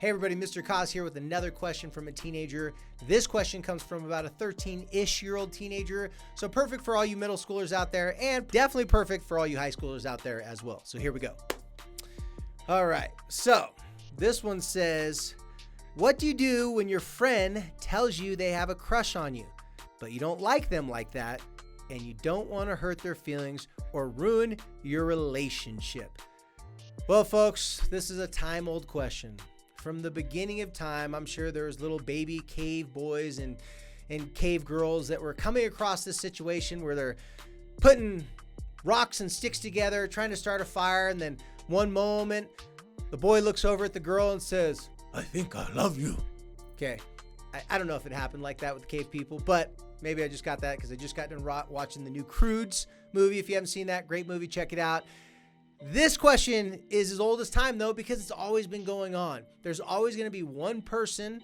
Hey everybody, Mr. Kaz here with another question from a teenager. This question comes from about a 13-ish-year-old teenager, so perfect for all you middle schoolers out there, and definitely perfect for all you high schoolers out there as well. So here we go. All right, so this one says, what do you do when your friend tells you they have a crush on you, but you don't like them like that, and you don't want to hurt their feelings or ruin your relationship? Well, folks, this is a time-old question. From the beginning of time, I'm sure there was little baby cave boys and cave girls that were coming across this situation where they're putting rocks and sticks together, trying to start a fire, and then one moment, the boy looks over at the girl and says, "I think I love you." Okay, I don't know if it happened like that with the cave people, but maybe I just got that because I just got done watching the new Croods movie. If you haven't seen that, great movie, check it out. This question is as old as time, though, because it's always been going on. There's always going to be one person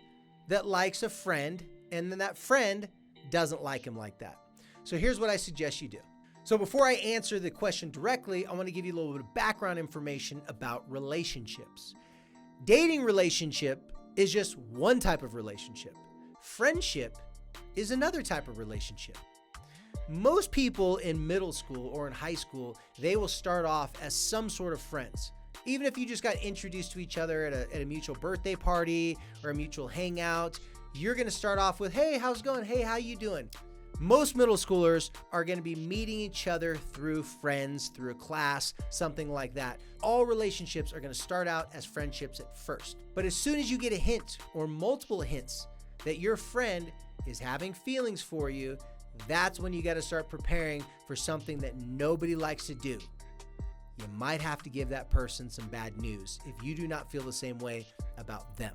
that likes a friend, and then that friend doesn't like him like that. So here's what I suggest you do. So before I answer the question directly, I want to give you a little bit of background information about relationships. Dating relationship is just one type of relationship. Friendship is another type of relationship. Most people in middle school or in high school, they will start off as some sort of friends. Even if you just got introduced to each other at a mutual birthday party or a mutual hangout, you're going to start off with, "Hey, how's it going? Hey, how you doing?" Most middle schoolers are going to be meeting each other through friends, through a class, something like that. All relationships are going to start out as friendships at first. But as soon as you get a hint or multiple hints that your friend is having feelings for you, that's when you got to start preparing for something that nobody likes to do. You might have to give that person some bad news if you do not feel the same way about them.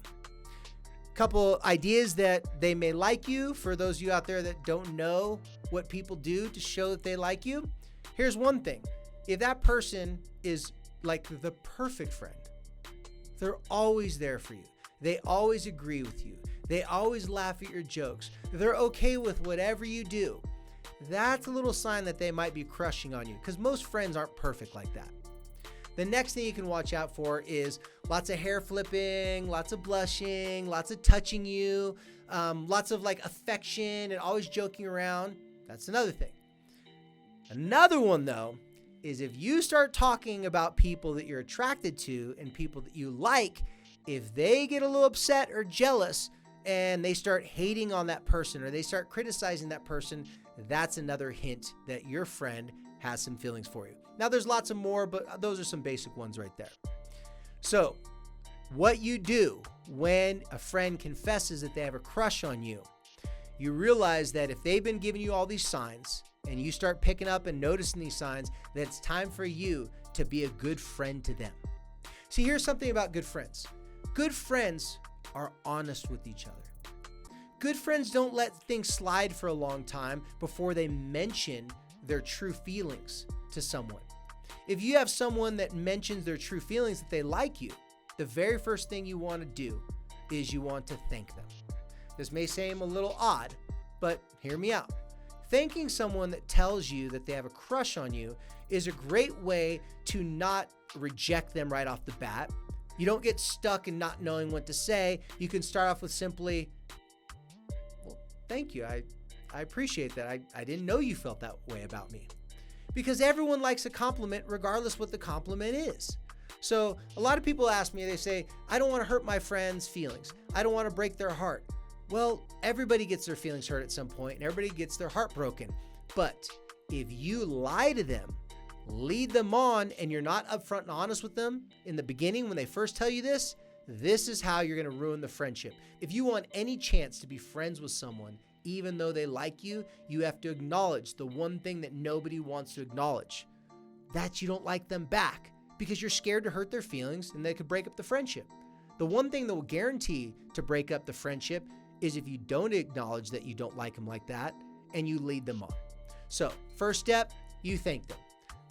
Couple ideas that they may like you for those of you out there that don't know what people do to show that they like you. Here's one thing. If that person is like the perfect friend, they're always there for you. They always agree with you. They always laugh at your jokes. They're okay with whatever you do. That's a little sign that they might be crushing on you, because most friends aren't perfect like that. The next thing you can watch out for is lots of hair flipping, lots of blushing, lots of touching you, lots of like affection and always joking around. That's another thing. Another one, though, is if you start talking about people that you're attracted to and people that you like, if they get a little upset or jealous and they start hating on that person or they start criticizing that person, that's another hint that your friend has some feelings for you. Now, there's lots of more, but those are some basic ones right there. So what you do when a friend confesses that they have a crush on you, you realize that if they've been giving you all these signs and you start picking up and noticing these signs, that it's time for you to be a good friend to them. See, here's something about good friends. Good friends are honest with each other. Good friends don't let things slide for a long time before they mention their true feelings to someone. If you have someone that mentions their true feelings that they like you, the very first thing you want to do is you want to thank them. This may seem a little odd, but hear me out. Thanking someone that tells you that they have a crush on you is a great way to not reject them right off the bat. You don't get stuck in not knowing what to say. You can start off with simply, "Well, thank you. I appreciate that. I didn't know you felt that way about me." Because everyone likes a compliment regardless what the compliment is. So a lot of people ask me, they say, "I don't want to hurt my friend's feelings. I don't want to break their heart." Well, everybody gets their feelings hurt at some point and everybody gets their heart broken. But if you lie to them, lead them on, and you're not upfront and honest with them in the beginning when they first tell you this is how you're going to ruin the friendship. If you want any chance to be friends with someone, even though they like you, you have to acknowledge the one thing that nobody wants to acknowledge, that you don't like them back, because you're scared to hurt their feelings and they could break up the friendship. The one thing that will guarantee to break up the friendship is if you don't acknowledge that you don't like them like that and you lead them on. So first step, you thank them.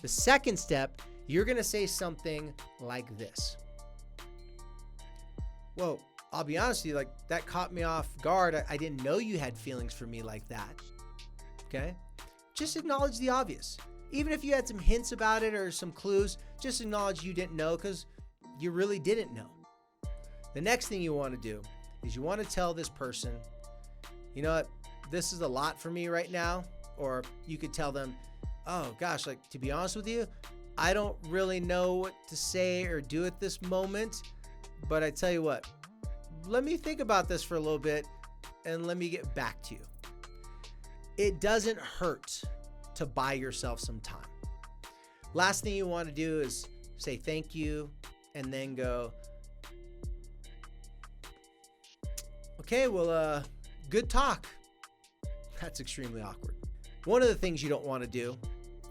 The second step, you're going to say something like this. "Whoa, I'll be honest with you, like that caught me off guard. I didn't know you had feelings for me like that." Okay? Just acknowledge the obvious. Even if you had some hints about it or some clues, just acknowledge you didn't know because you really didn't know. The next thing you want to do is you want to tell this person, you know what, this is a lot for me right now. Or you could tell them, oh gosh, like, to be honest with you, I don't really know what to say or do at this moment, but I tell you what, let me think about this for a little bit and let me get back to you. It doesn't hurt to buy yourself some time. Last thing you want to do is say thank you and then go, okay, well, good talk. That's extremely awkward. One of the things you don't want to do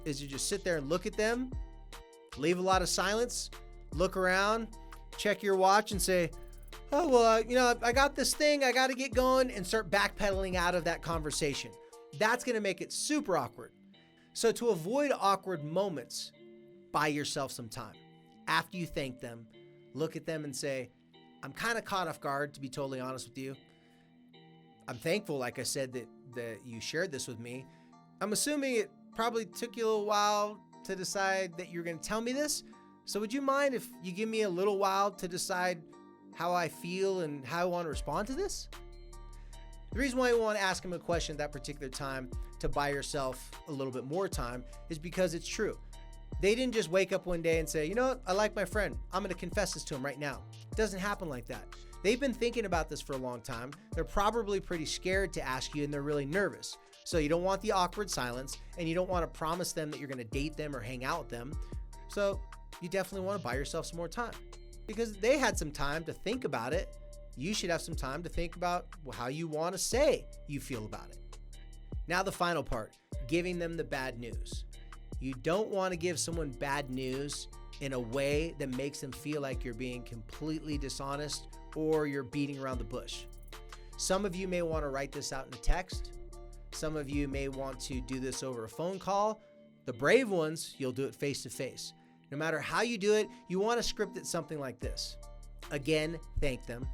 is you just sit there and look at them, leave a lot of silence, look around, check your watch and say, oh, well, I got this thing, I got to get going, and start backpedaling out of that conversation. That's going to make it super awkward. So to avoid awkward moments, buy yourself some time. After you thank them, look at them and say, I'm kind of caught off guard, to be totally honest with you. I'm thankful, like I said, that you shared this with me. I'm assuming it probably took you a little while to decide that you're going to tell me this. So would you mind if you give me a little while to decide how I feel and how I want to respond to this? The reason why you want to ask him a question at that particular time to buy yourself a little bit more time is because it's true. They didn't just wake up one day and say, you know what, I like my friend. I'm going to confess this to him right now. It doesn't happen like that. They've been thinking about this for a long time. They're probably pretty scared to ask you and they're really nervous. So you don't want the awkward silence and you don't want to promise them that you're going to date them or hang out with them. So you definitely want to buy yourself some more time because they had some time to think about it. You should have some time to think about how you want to say you feel about it. Now the final part, giving them the bad news. You don't want to give someone bad news in a way that makes them feel like you're being completely dishonest or you're beating around the bush. Some of you may want to write this out in a text. Some of you may want to do this over a phone call. The brave ones, you'll do it face to face. No matter how you do it, you want to script it something like this. Again, thank them.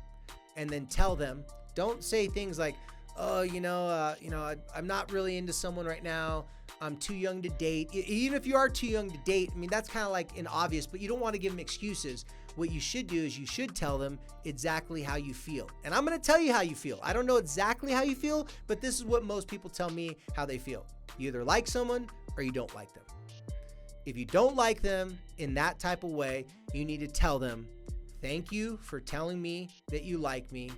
And then tell them, don't say things like, oh, I'm not really into someone right now. I'm too young to date. Even if you are too young to date, I mean, that's kind of like an obvious, but you don't want to give them excuses. What you should do is you should tell them exactly how you feel. And I'm going to tell you how you feel. I don't know exactly how you feel, but this is what most people tell me how they feel. You either like someone or you don't like them. If you don't like them in that type of way, you need to tell them, thank you for telling me that you like me.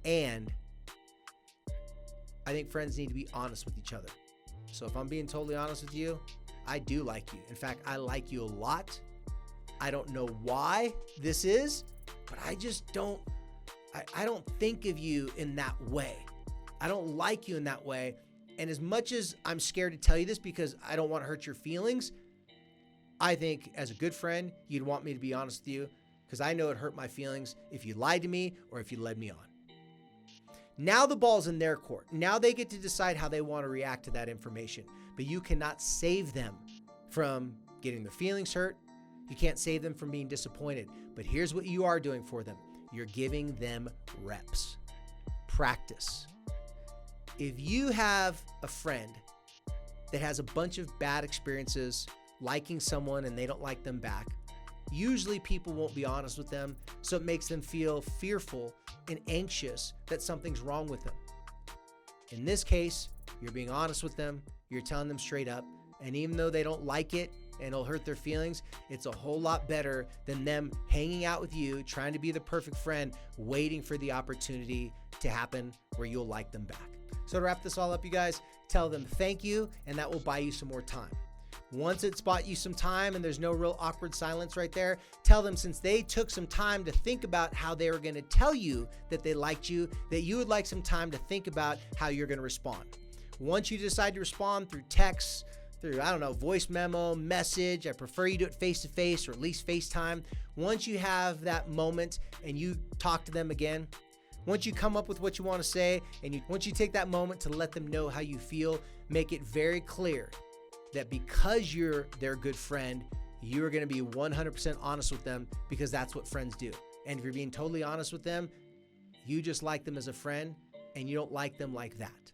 And I think friends need to be honest with each other. So if I'm being totally honest with you, I do like you. In fact, I like you a lot. I don't know why this is, but I just don't, I don't think of you in that way. I don't like you in that way. And as much as I'm scared to tell you this because I don't want to hurt your feelings, I think as a good friend, you'd want me to be honest with you because I know it hurt my feelings if you lied to me or if you led me on. Now the ball's in their court. Now they get to decide how they want to react to that information, but you cannot save them from getting their feelings hurt. You can't save them from being disappointed, but here's what you are doing for them. You're giving them reps. Practice. If you have a friend that has a bunch of bad experiences liking someone and they don't like them back, usually people won't be honest with them, so it makes them feel fearful and anxious that something's wrong with them. In this case, you're being honest with them, you're telling them straight up, and even though they don't like it and it'll hurt their feelings, it's a whole lot better than them hanging out with you, trying to be the perfect friend, waiting for the opportunity to happen where you'll like them back. So to wrap this all up, you guys, tell them thank you, and that will buy you some more time. Once it's bought you some time and there's no real awkward silence right there, tell them since they took some time to think about how they were going to tell you that they liked you, that you would like some time to think about how you're going to respond. Once you decide to respond through text, through, voice memo, message, I prefer you do it face-to-face or at least FaceTime. Once you have that moment and you talk to them again, once you come up with what you want to say and once you take that moment to let them know how you feel, make it very clear that because you're their good friend, you're going to be 100% honest with them because that's what friends do. And if you're being totally honest with them, you just like them as a friend and you don't like them like that.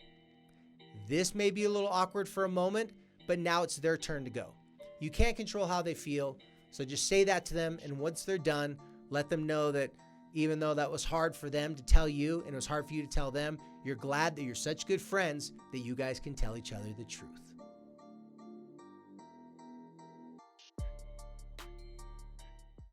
This may be a little awkward for a moment, but now it's their turn to go. You can't control how they feel, so just say that to them, and once they're done, let them know that, even though that was hard for them to tell you and it was hard for you to tell them, you're glad that you're such good friends that you guys can tell each other the truth.